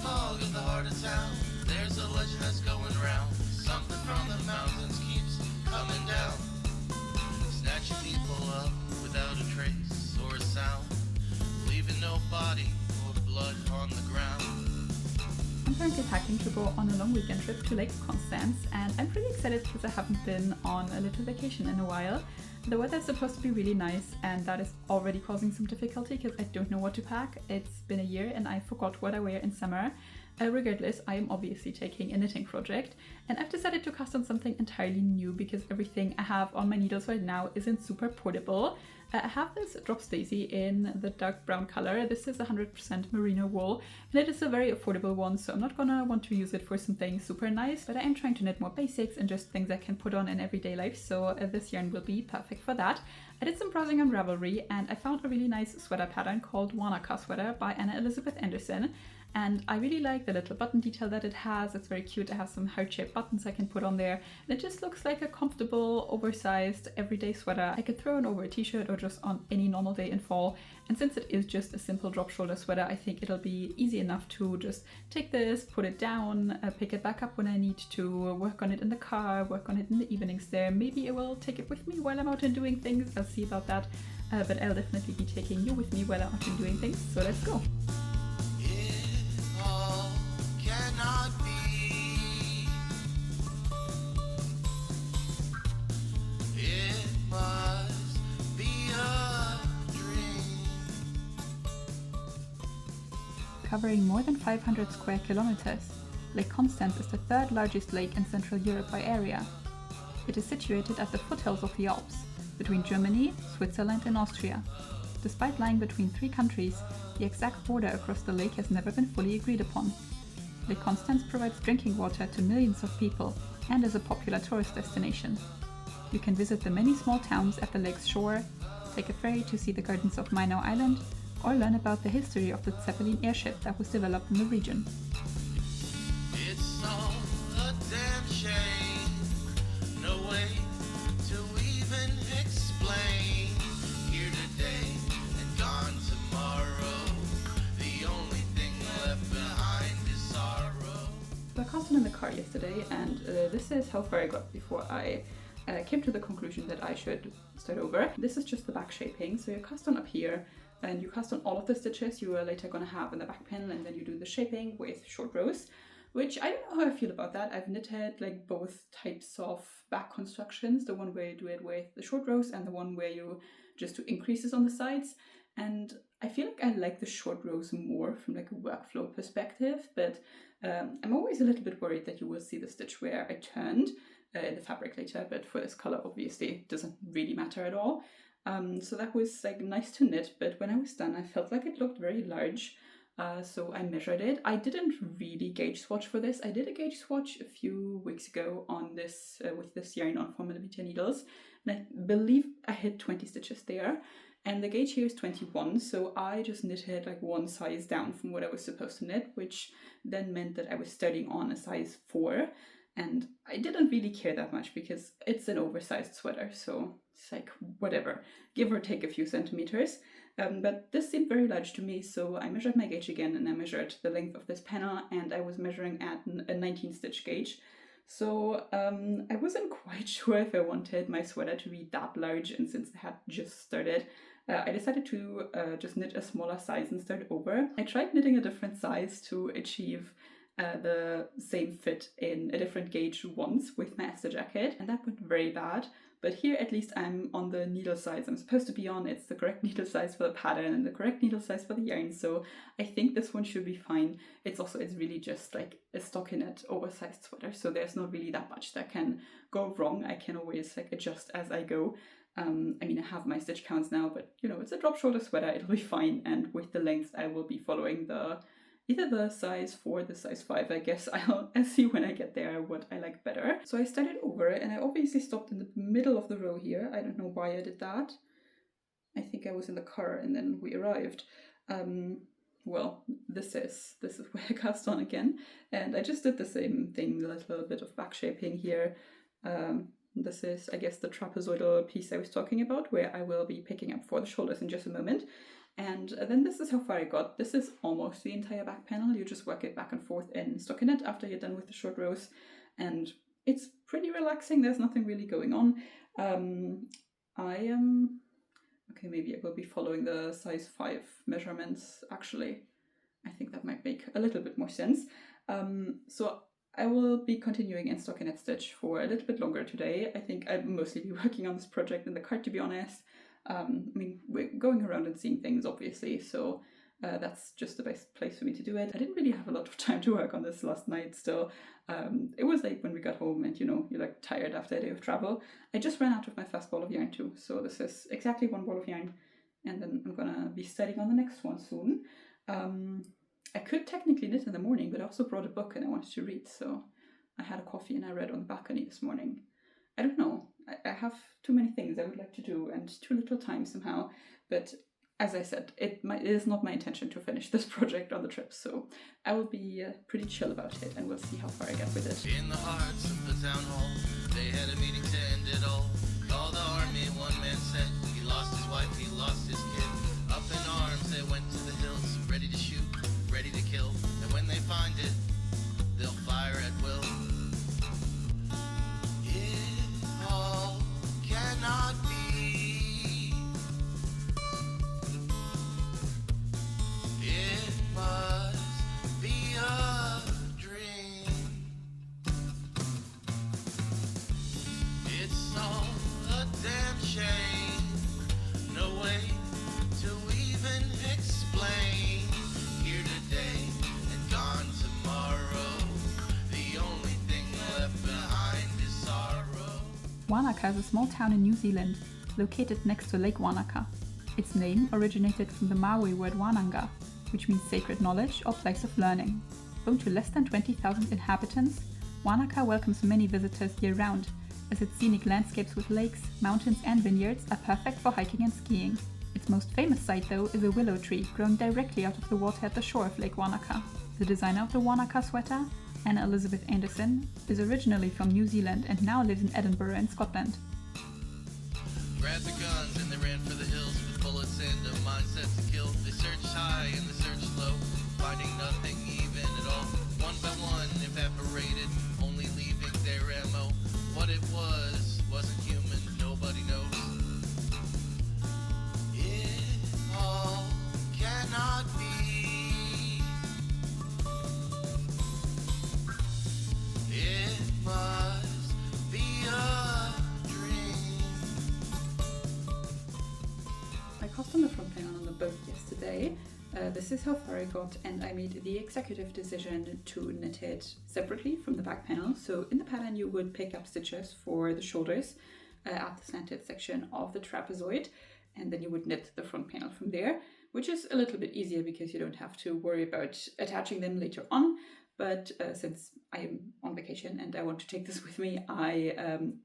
fog of the heart of town, there's a legend that's going round. Something from the mountains keeps coming down, snatching people up without a trace or a sound, leaving no body or blood on the ground. I'm currently packing to go on a long weekend trip to Lake Constance, and I'm pretty excited because I haven't been on a little vacation in a while. The weather is supposed to be really nice, and that is already causing some difficulty because I don't know what to pack. It's been a year and I forgot what I wear in summer. Regardless, I am obviously taking a knitting project, and I've decided to cast on something entirely new because everything I have on my needles right now isn't super portable. I have this Drops Daisy in the dark brown color. This is 100% merino wool, and it is a very affordable one, so I'm not gonna want to use it for something super nice, but I am trying to knit more basics and just things I can put on in everyday life, so this yarn will be perfect for that. I did some browsing on Ravelry and I found a really nice sweater pattern called Wānaka sweater by Anna Elizabeth Anderson. And I really like the little button detail that it has. It's very cute. I have some heart-shaped buttons I can put on there. And it just looks like a comfortable, oversized, everyday sweater I could throw on over a t-shirt or just on any normal day in fall. And since it is just a simple drop shoulder sweater, I think it'll be easy enough to just take this, put it down, pick it back up when I need to, work on it in the car, work on it in the evenings there. Maybe I will take it with me while I'm out and doing things. I'll see about that. But I'll definitely be taking you with me while I'm out and doing things. So let's go. Covering more than 500 square kilometers, Lake Constance is the third largest lake in Central Europe by area. It is situated at the foothills of the Alps, between Germany, Switzerland and Austria. Despite lying between three countries, the exact border across the lake has never been fully agreed upon. Lake Constance provides drinking water to millions of people and is a popular tourist destination. You can visit the many small towns at the lake's shore, take a ferry to see the gardens of Mainau Island, or learn about the history of the Zeppelin airship that was developed in the region. It's all a damn shame, no way to even explain. Here today and gone tomorrow, the only thing left behind is sorrow. So I cast on in the car yesterday, and this is how far I got before I came to the conclusion that I should start over. This is just the back shaping, so you cast on up here, and you cast on all of the stitches you are later going to have in the back panel, and then you do the shaping with short rows, which I don't know how I feel about that. I've knitted like both types of back constructions, the one where you do it with the short rows and the one where you just do increases on the sides, and I feel like I like the short rows more from like a workflow perspective, but I'm always a little bit worried that you will see the stitch where I turned in the fabric later, but for this color obviously it doesn't really matter at all. So that was like nice to knit, but when I was done I felt like it looked very large, so I measured it. I didn't really gauge swatch for this. I did a gauge swatch a few weeks ago on this with this yarn on 4mm needles, and I believe I hit 20 stitches there, and the gauge here is 21, so I just knitted like one size down from what I was supposed to knit, which then meant that I was starting on a size 4. And I didn't really care that much because it's an oversized sweater, so it's like whatever, give or take a few centimeters. But this seemed very large to me, so I measured my gauge again and I measured the length of this panel, and I was measuring at a 19 stitch gauge. So I wasn't quite sure if I wanted my sweater to be that large, and since I had just started, I decided to just knit a smaller size and start over. I tried knitting a different size to achieve the same fit in a different gauge once with my Esther jacket, and that went very bad. But here at least I'm on the needle size I'm supposed to be on. It's the correct needle size for the pattern and the correct needle size for the yarn, so I think this one should be fine. It's really just like a stockinette oversized sweater, so there's not really that much that can go wrong. I can always like adjust as I go. I mean, I have my stitch counts now, but you know, it's a drop shoulder sweater, it'll be fine. And with the length I will be following either the size 4, the size 5, I guess. I'll see when I get there what I like better. So I started over, and I obviously stopped in the middle of the row here. I don't know why I did that. I think I was in the car and then we arrived. Well, this is where I cast on again, and I just did the same thing, a little bit of back shaping here. This is, I guess, the trapezoidal piece I was talking about, where I will be picking up for the shoulders in just a moment. And then this is how far I got. This is almost the entire back panel. You just work it back and forth in stockinette after you're done with the short rows, and it's pretty relaxing. There's nothing really going on. I am... Okay, maybe I will be following the size 5 measurements, actually. I think that might make a little bit more sense. So I will be continuing in stockinette stitch for a little bit longer today. I think I'll mostly be working on this project in the cart, to be honest. I mean, we're going around and seeing things, obviously, so that's just the best place for me to do it. I didn't really have a lot of time to work on this last night still. It was late when we got home and, you know, you're like tired after a day of travel. I just ran out of my first ball of yarn too, so this is exactly 1 ball of yarn, and then I'm gonna be starting on the next one soon. I could technically knit in the morning, but I also brought a book and I wanted to read, so I had a coffee and I read on the balcony this morning. I don't know, I have too many things I would like to do and too little time somehow, but as I said, it is not my intention to finish this project on the trip, so I will be pretty chill about it and we'll see how far I get with it. In the hearts of the town hall, they had a meeting to end it all. Call the army, one man said, he lost his wife, he lost his kid. Up in arms, they went to the hills, ready to shoot, ready to kill. And when they find it, they'll fire at will. It all cannot be. It must be a dream. It's all a damn shame. No way to even explain. Here today and gone tomorrow. The only thing left behind is sorrow. Wānaka is a small town in New Zealand, located next to Lake Wānaka. Its name originated from the Maori word Wānanga, which means sacred knowledge or place of learning. Home to less than 20,000 inhabitants, Wānaka welcomes many visitors year-round, as its scenic landscapes with lakes, mountains and vineyards are perfect for hiking and skiing. Its most famous sight, though, is a willow tree growing directly out of the water at the shore of Lake Wānaka. The designer of the Wānaka sweater, Anna Elizabeth Anderson, is originally from New Zealand and now lives in Edinburgh in Scotland. Grabbed the guns and they ran for the hills with bullets and a mindset to kill. They searched high and they searched low, finding nothing even at all. One by one evaporated, only leaving their ammo. What it wasn't human, nobody knows. It all cannot be. It must be a dream. I custom the front panel on the boat yesterday. This is how far I got, and I made the executive decision to knit it separately from the back panel. So in the pattern you would pick up stitches for the shoulders at the slanted section of the trapezoid, and then you would knit the front panel from there, which is a little bit easier because you don't have to worry about attaching them later on. But since I am on vacation and I want to take this with me, I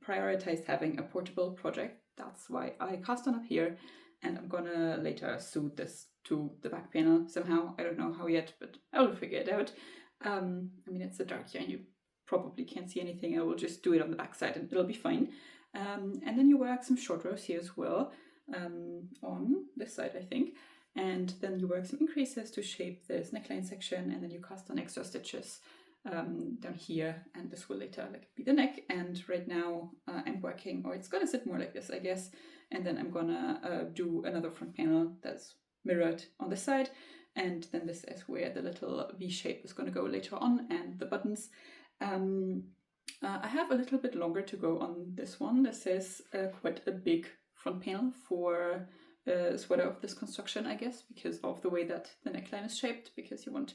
prioritized having a portable project. That's why I cast on up here, and I'm gonna later sew this to the back panel somehow. I don't know how yet, but I will figure it out. I mean, it's a dark yarn, you probably can't see anything. I will just do it on the back side and it'll be fine. And then you work some short rows here as well, on this side, I think. And then you work some increases to shape this neckline section, and then you cast on extra stitches down here, and this will later be the neck. And right now I'm working, or it's gonna sit more like this, I guess, and then I'm gonna do another front panel that's mirrored on the side, and then this is where the little V shape is going to go later on, and the buttons. I have a little bit longer to go on this one. This is quite a big front panel for a sweater of this construction, I guess, because of the way that the neckline is shaped, because you want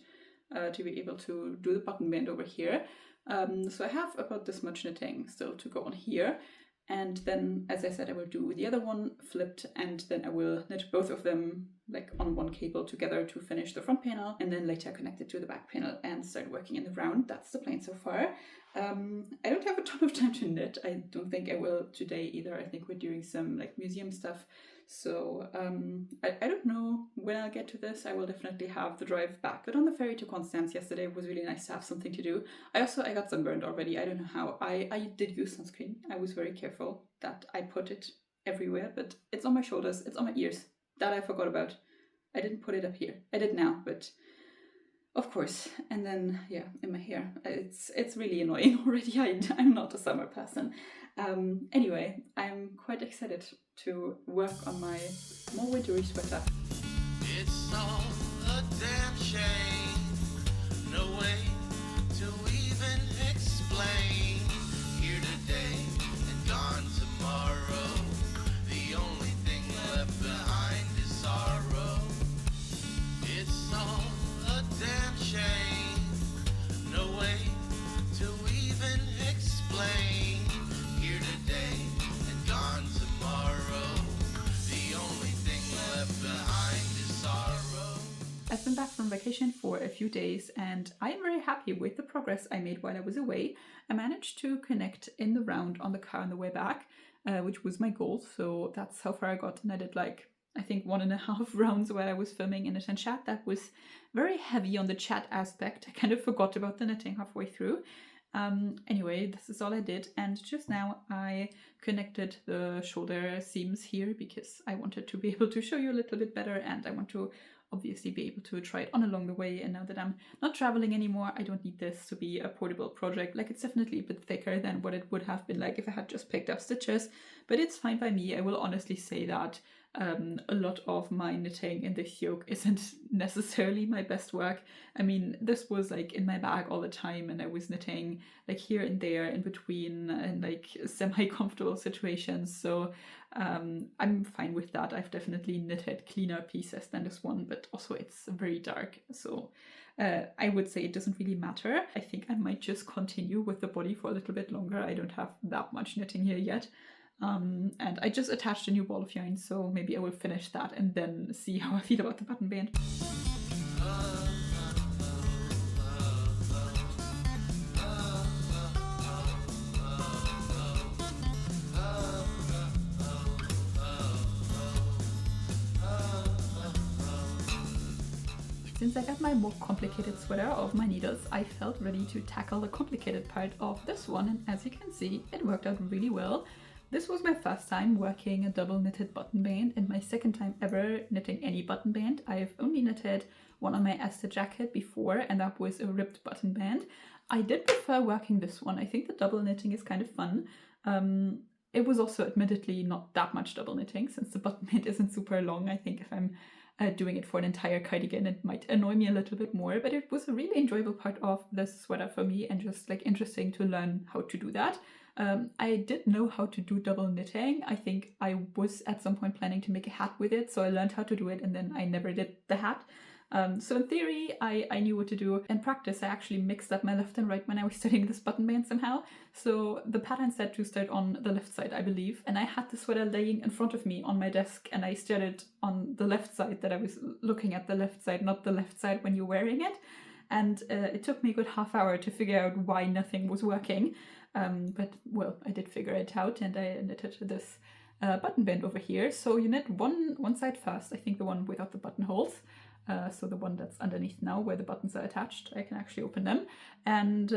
to be able to do the button band over here. So I have about this much knitting still to go on here. And then, as I said, I will do the other one flipped, and then I will knit both of them like on one cable together to finish the front panel, and then later connect it to the back panel and start working in the round. That's the plan so far. I don't have a ton of time to knit. I don't think I will today either. I think we're doing some like museum stuff. So I don't know when I'll get to this. I will definitely have the drive back. But on the ferry to Constance yesterday, it was really nice to have something to do. I got sunburned already. I don't know how. I did use sunscreen. I was very careful that I put it everywhere, but it's on my shoulders, it's on my ears. That I forgot about. I didn't put it up here. I did now, but of course. And then, yeah, in my hair. It's really annoying already. I'm not a summer person. Anyway, I'm quite excited to work on my more wintry sweater. It's all a damn shame. No way to even explain. Here today and gone tomorrow. The only thing left behind is sorrow. It's all a damn shame. No way to even explain. Here today and gone tomorrow. The only thing left behind is sorrow. I've been back from vacation for a few days and I'm very happy with the progress I made while I was away. I managed to connect in the round on the car on the way back, which was my goal. So that's how far I got, and I did like, I think 1.5 rounds while I was filming in it and chat. That was very heavy on the chat aspect. I kind of forgot about the knitting halfway through. Anyway, this is all I did, and just now I connected the shoulder seams here because I wanted to be able to show you a little bit better, and I want to obviously be able to try it on along the way. And now that I'm not traveling anymore, I don't need this to be a portable project. Like, it's definitely a bit thicker than what it would have been like if I had just picked up stitches, but it's fine by me. I will honestly say that a lot of my knitting in this yoke isn't necessarily my best work. I mean, this was like in my bag all the time, and I was knitting like here and there in between and like semi-comfortable situations, so I'm fine with that. I've definitely knitted cleaner pieces than this one, but also it's very dark, so I would say it doesn't really matter. I think I might just continue with the body for a little bit longer. I don't have that much knitting here yet. And I just attached a new ball of yarn, so maybe I will finish that and then see how I feel about the button band. Since I got my more complicated sweater off my needles, I felt ready to tackle the complicated part of this one, and as you can see, it worked out really well. This was my first time working a double knitted button band and my second time ever knitting any button band. I've only knitted one on my 𝗙𝗛𝗥𝗡 jacket before, and that was a ribbed button band. I did prefer working this one. I think the double knitting is kind of fun. It was also admittedly not that much double knitting since the button band isn't super long. I think if I'm doing it for an entire cardigan, it might annoy me a little bit more, but it was a really enjoyable part of this sweater for me and just like interesting to learn how to do that. I did know how to do double knitting. I think I was at some point planning to make a hat with it, so I learned how to do it and then I never did the hat. So in theory, I knew what to do. In practice, I actually mixed up my left and right when I was studying this button band somehow. So the pattern said to start on the left side, I believe, and I had the sweater laying in front of me on my desk, and I started on the left side, that I was looking at the left side, not the left side when you're wearing it. And it took me a good half hour to figure out why nothing was working. But well, I did figure it out, and I knitted this button band over here. So you knit one side first, I think the one without the buttonholes. So the one that's underneath now where the buttons are attached. I can actually open them. And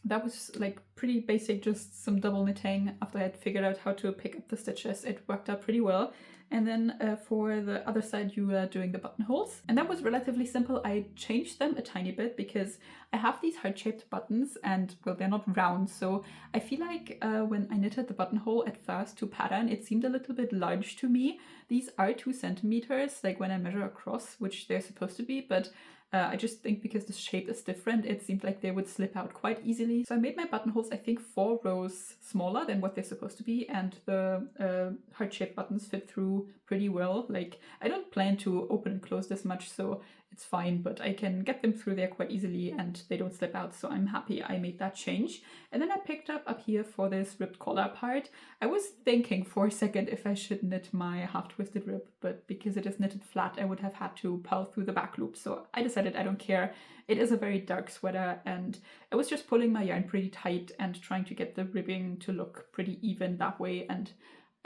that was like pretty basic, just some double knitting. After I had figured out how to pick up the stitches, it worked out pretty well. And then for the other side, you are doing the buttonholes. And that was relatively simple. I changed them a tiny bit because I have these heart-shaped buttons and, well, they're not round. So I feel like when I knitted the buttonhole at first to pattern, it seemed a little bit large to me. These are 2 centimeters, like when I measure across, which they're supposed to be, but I just think because the shape is different, it seemed like they would slip out quite easily. So I made my buttonholes, I think, 4 rows smaller than what they're supposed to be, and the heart-shaped buttons fit through pretty well. Like, I don't plan to open and close this much, so it's fine, but I can get them through there quite easily and they don't slip out, so I'm happy I made that change. And then I picked up here for this ribbed collar part. I was thinking for a second if I should knit my half-twisted rib, but because it is knitted flat, I would have had to purl through the back loop, so I decided I don't care. It is a very dark sweater, and I was just pulling my yarn pretty tight and trying to get the ribbing to look pretty even that way, and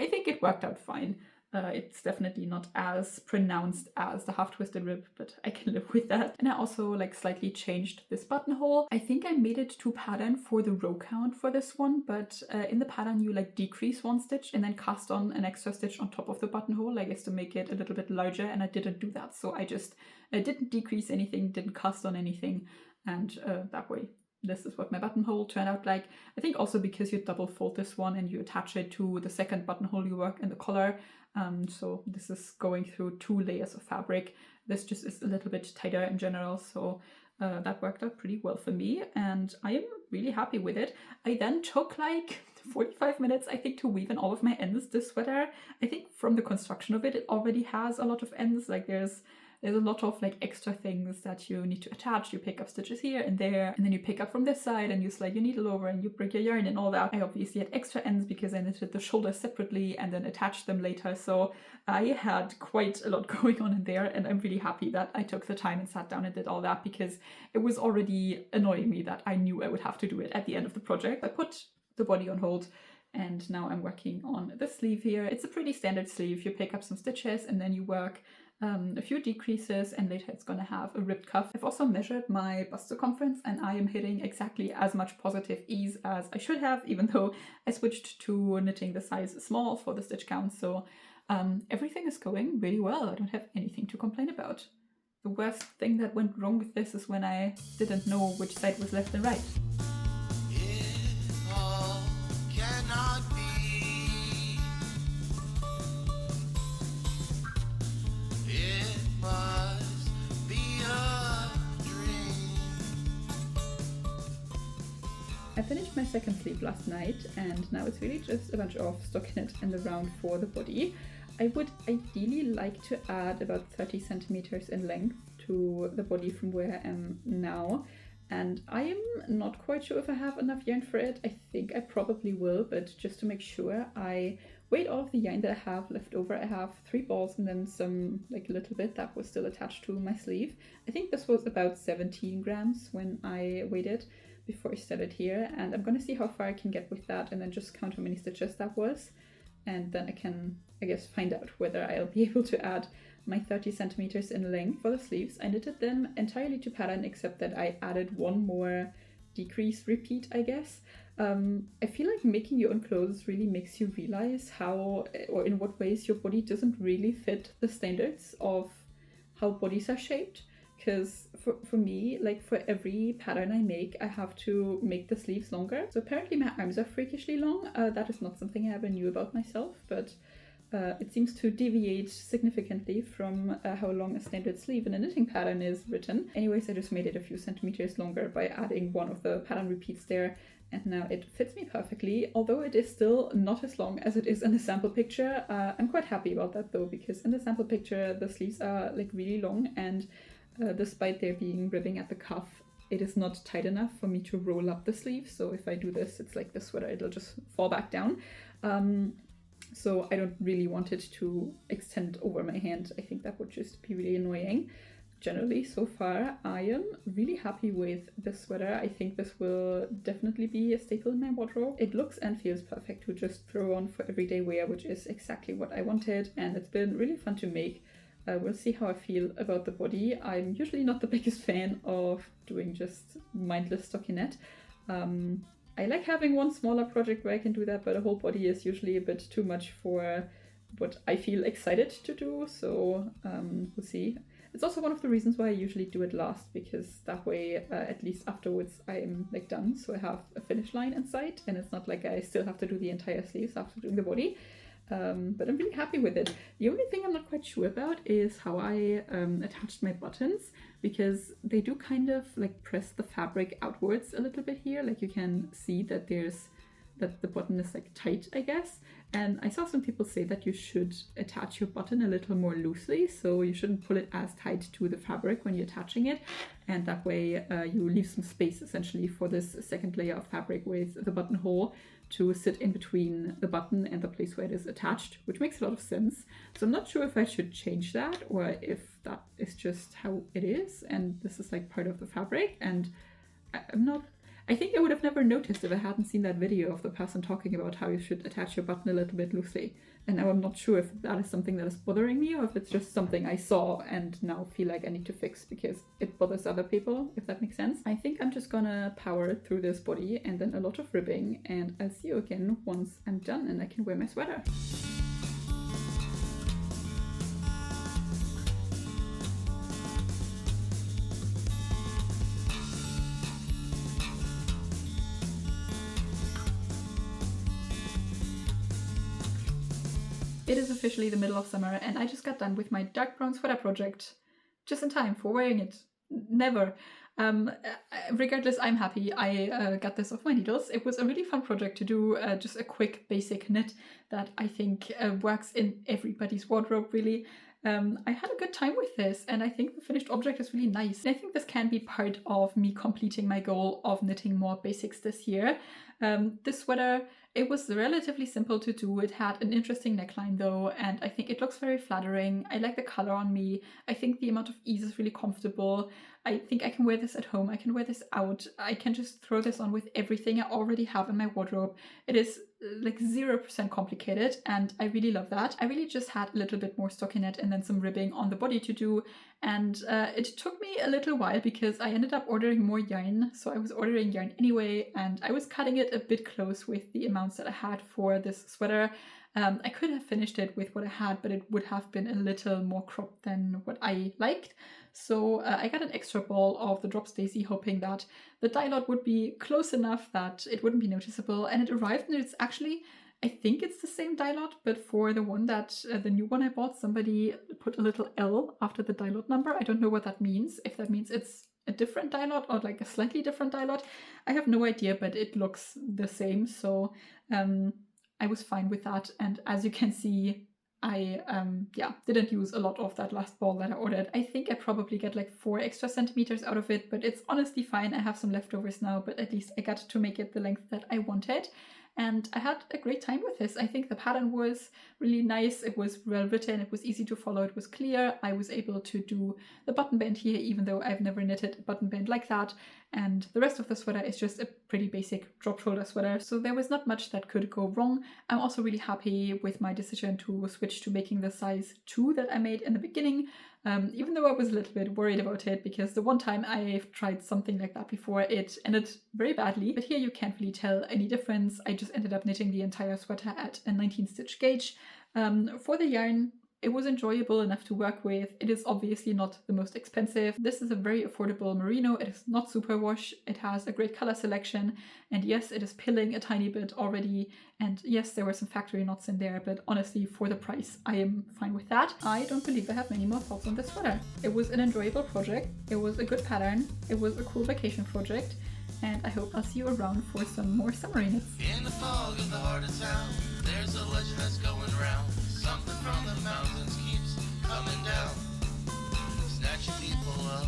I think it worked out fine. It's definitely not as pronounced as the half twisted rib, but I can live with that. And I also like slightly changed this buttonhole. I think I made it to pattern for the row count for this one, but in the pattern you like decrease one stitch and then cast on an extra stitch on top of the buttonhole, I guess, to make it a little bit larger, and I didn't do that. So I just didn't decrease anything, didn't cast on anything, and that way this is what my buttonhole turned out like. I think also because you double fold this one and you attach it to the second buttonhole you work in the collar, so this is going through 2 layers of fabric. This just is a little bit tighter in general, so that worked out pretty well for me, and I am really happy with it. I then took like 45 minutes, I think, to weave in all of my ends. This sweater, I think from the construction of it, it already has a lot of ends. Like there's a lot of like extra things that you need to attach. You pick up stitches here and there, and then you pick up from this side and you slide your needle over and you break your yarn and all that. I obviously had extra ends because I knitted the shoulders separately and then attached them later. So I had quite a lot going on in there, and I'm really happy that I took the time and sat down and did all that, because it was already annoying me that I knew I would have to do it at the end of the project. I put the body on hold, and now I'm working on the sleeve here. It's a pretty standard sleeve. You pick up some stitches and then you work a few decreases, and later it's going to have a ribbed cuff. I've also measured my bust circumference, and I am hitting exactly as much positive ease as I should have, even though I switched to knitting the size small for the stitch count. So everything is going really well. I don't have anything to complain about. The worst thing that went wrong with this is when I didn't know which side was left and right. It all cannot be. It must be a dream. I finished my second sleeve last night, and now it's really just a bunch of stockinette and the round for the body. I would ideally like to add about 30 centimeters in length to the body from where I am now, and I am not quite sure if I have enough yarn for it. I think I probably will, but just to make sure, I weighed all of the yarn that I have left over. I have 3 balls and then some, like a little bit that was still attached to my sleeve. I think this was about 17 grams when I weighed it before I started here, and I'm gonna see how far I can get with that and then just count how many stitches that was, and then I can, I guess, find out whether I'll be able to add my 30 centimeters in length for the sleeves. I knitted them entirely to pattern, except that I added one more decrease repeat, I guess. I feel like making your own clothes really makes you realize how, or in what ways, your body doesn't really fit the standards of how bodies are shaped. Because for me, like for every pattern I make, I have to make the sleeves longer. So apparently my arms are freakishly long. That is not something I ever knew about myself, but it seems to deviate significantly from how long a standard sleeve in a knitting pattern is written. Anyways, I just made it a few centimeters longer by adding one of the pattern repeats there, and now it fits me perfectly. Although it is still not as long as it is in the sample picture, I'm quite happy about that though, because in the sample picture the sleeves are like really long, and despite there being ribbing at the cuff, it is not tight enough for me to roll up the sleeve. So if I do this, it's like this sweater, it'll just fall back down. So I don't really want it to extend over my hand. I think that would just be really annoying. Generally, so far, I am really happy with this sweater. I think this will definitely be a staple in my wardrobe. It looks and feels perfect to just throw on for everyday wear, which is exactly what I wanted, and it's been really fun to make. We'll see how I feel about the body. I'm usually not the biggest fan of doing just mindless stockinette. I like having one smaller project where I can do that, but a whole body is usually a bit too much for what I feel excited to do, so we'll see. It's also one of the reasons why I usually do it last, because that way, at least afterwards, I'm like done, so I have a finish line in sight, and it's not like I still have to do the entire sleeves after doing the body. But I'm really happy with it. The only thing I'm not quite sure about is how I attached my buttons, because they do kind of like press the fabric outwards a little bit here. Like you can see that the button is like tight, I guess. And I saw some people say that you should attach your button a little more loosely, so you shouldn't pull it as tight to the fabric when you're attaching it, and that way you leave some space essentially for this second layer of fabric with the buttonhole to sit in between the button and the place where it is attached, which makes a lot of sense. So I'm not sure if I should change that or if that is just how it is and this is like part of the fabric, and I think I would have never noticed if I hadn't seen that video of the person talking about how you should attach your button a little bit loosely. And now I'm not sure if that is something that is bothering me or if it's just something I saw and now feel like I need to fix because it bothers other people, if that makes sense. I think I'm just gonna power through this body and then a lot of ribbing, and I'll see you again once I'm done and I can wear my sweater. It is officially the middle of summer and I just got done with my dark brown sweater project just in time for wearing it. Never. Regardless, I'm happy I got this off my needles. It was a really fun project to do, just a quick basic knit that I think works in everybody's wardrobe really. I had a good time with this and I think the finished object is really nice. And I think this can be part of me completing my goal of knitting more basics this year. This sweater, it was relatively simple to do. It had an interesting neckline though, and I think it looks very flattering. I like the color on me. I think the amount of ease is really comfortable. I think I can wear this at home. I can wear this out. I can just throw this on with everything I already have in my wardrobe. It is like 0% complicated and I really love that. I really just had a little bit more stockinette and then some ribbing on the body to do, and it took me a little while because I ended up ordering more yarn. So I was ordering yarn anyway and I was cutting it a bit close with the amounts that I had for this sweater. I could have finished it with what I had, but it would have been a little more cropped than what I liked. So I got an extra ball of the Drops Daisy, hoping that the dye lot would be close enough that it wouldn't be noticeable. And it arrived and it's actually, I think it's the same dye lot, but for the one that, the new one I bought, somebody put a little L after the dye lot number. I don't know what that means, if that means it's a different dye lot or like a slightly different dye lot. I have no idea, but it looks the same. So I was fine with that. And as you can see, I didn't use a lot of that last ball that I ordered. I think I probably get like 4 extra centimeters out of it, but it's honestly fine. I have some leftovers now, but at least I got to make it the length that I wanted. And I had a great time with this. I think the pattern was really nice. It was well written. It was easy to follow. It was clear. I was able to do the button band here, even though I've never knitted a button band like that. And the rest of the sweater is just a pretty basic drop shoulder sweater. So there was not much that could go wrong. I'm also really happy with my decision to switch to making the size 2 that I made in the beginning. Even though I was a little bit worried about it because the one time I've tried something like that before, it ended very badly. But here you can't really tell any difference. I just ended up knitting the entire sweater at a 19 stitch gauge. For the yarn, it was enjoyable enough to work with. It is obviously not the most expensive. This is a very affordable merino. It is not superwash. It has a great color selection. And yes, it is pilling a tiny bit already. And yes, there were some factory knots in there, but honestly, for the price, I am fine with that. I don't believe I have many more thoughts on this sweater. It was an enjoyable project. It was a good pattern. It was a cool vacation project. And I hope I'll see you around for some more summer knits. In the fog of the heart of town, there's a legend that's going round. Something from the mountains keeps coming down, snatching people up